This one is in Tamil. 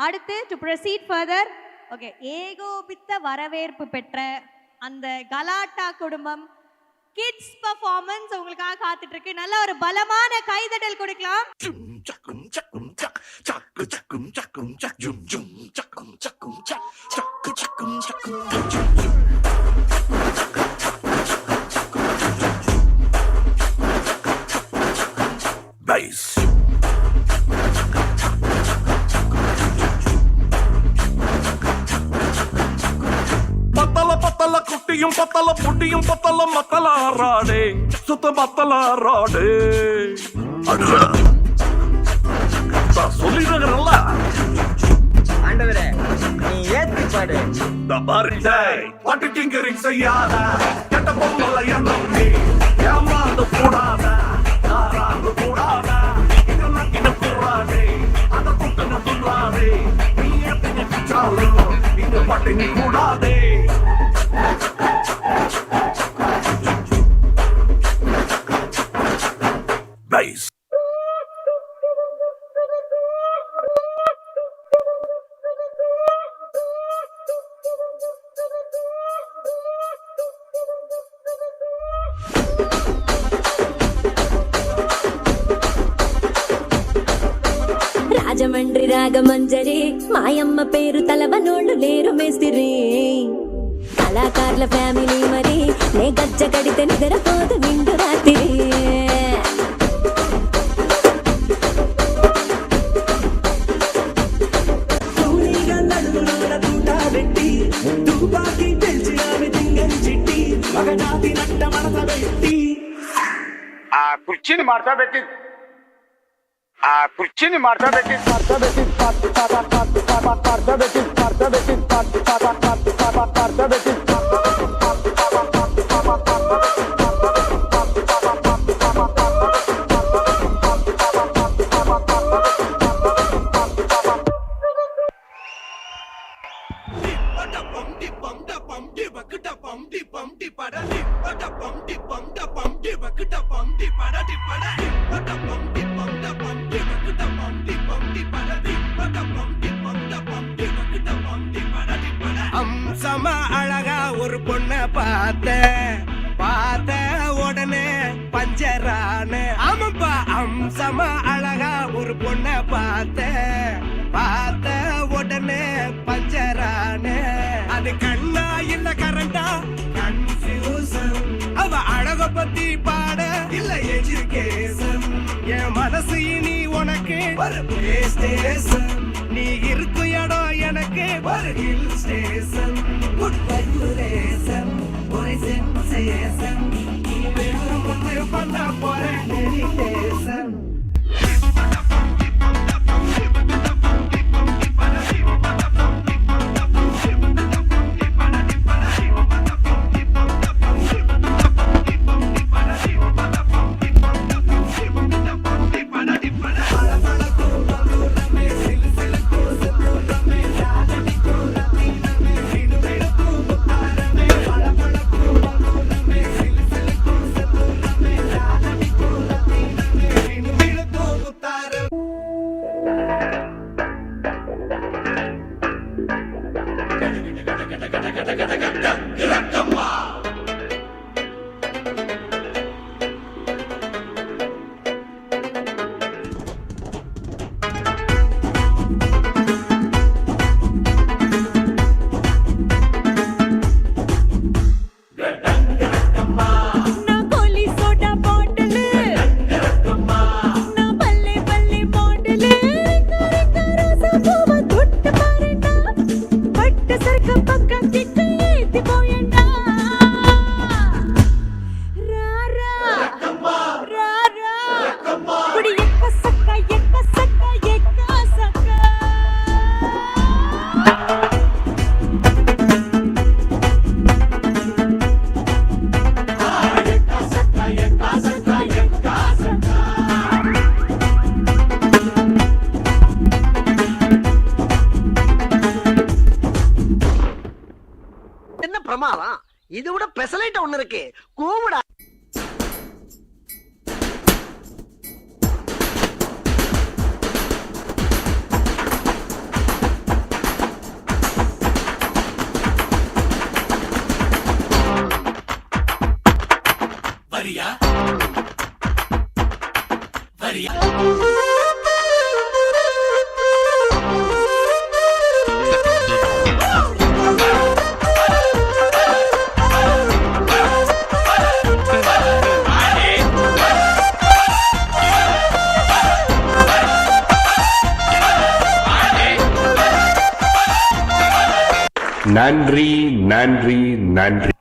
அடுத்து டு ப்ரொசீட் ஃபர்தர். ஓகே, ஏகோபித்த வரவேற்பு பெற்ற அந்த கலாட்டா குடும்பம் கிட்ஸ் பெர்ஃபார்மன்ஸ் உங்களுக்காக காத்துட்டு இருக்கு. நல்ல ஒரு பலமான கைதட்டல் கொடுக்கலாம். குட்டியும் பத்தல புட்டியும் பத்தல மக்களாராடே சுத்த மத்தலாராடே சொல்லிடுறல ஆண்டவரே நீ ஏத்தி பாடு. பாட்டு டிங்கரிங் செய்யாத கெட்ட பொம்மல எண்ணம் நீ ஏமாந்து கூடாத யாராந்து கூடாத இதெல்லாம் கூடாதே அந்த கூட்டண துள்ளாதே நீ எத்தனை பிச்சாலும் இந்த பாட்டு நீ கூடாதே. Bass. రాజమండ్రి రాగమంజరి మాయమ్మ పేరు తలవనోళ్ళు లేరు మేస్తిరి కళాకారుల ఫ్యామిలీ మరి నే గజ్జ కడితే నిద్రపోదు నిండు రాత్రి ఆ కుర్చీని మార్చా పెట్టి அம்சமா அழகா ஒரு பொண்ண பார்த்த உடனே பஞ்சரான. ஆமாப்பா, அம்சமா அழகா ஒரு பொண்ண பார்த்த உடனே பஞ்சரான. அது கண்ணா இல்ல கரண்டா கன்ஃபியூசன். அவ அழக பத்தி பாட இல்ல எஜுகேஷன். என் மனசு இனி உனக்கு ஒரு பிளே ஸ்டேஷன். நீ இருக்கு இடம் எனக்கு ஒரு ஹில் ஸ்டேஷன். குட் வைப்ரேஷன் ஒரு சென்சேஷன். நீ வெறும் முன்னு பண்ண போற மெடிடேஷன். பிரமாதம். இது விட பெசலைட் ஒண்ணு இருக்கு. கூவுடா. நன்றி நன்றி நன்றி.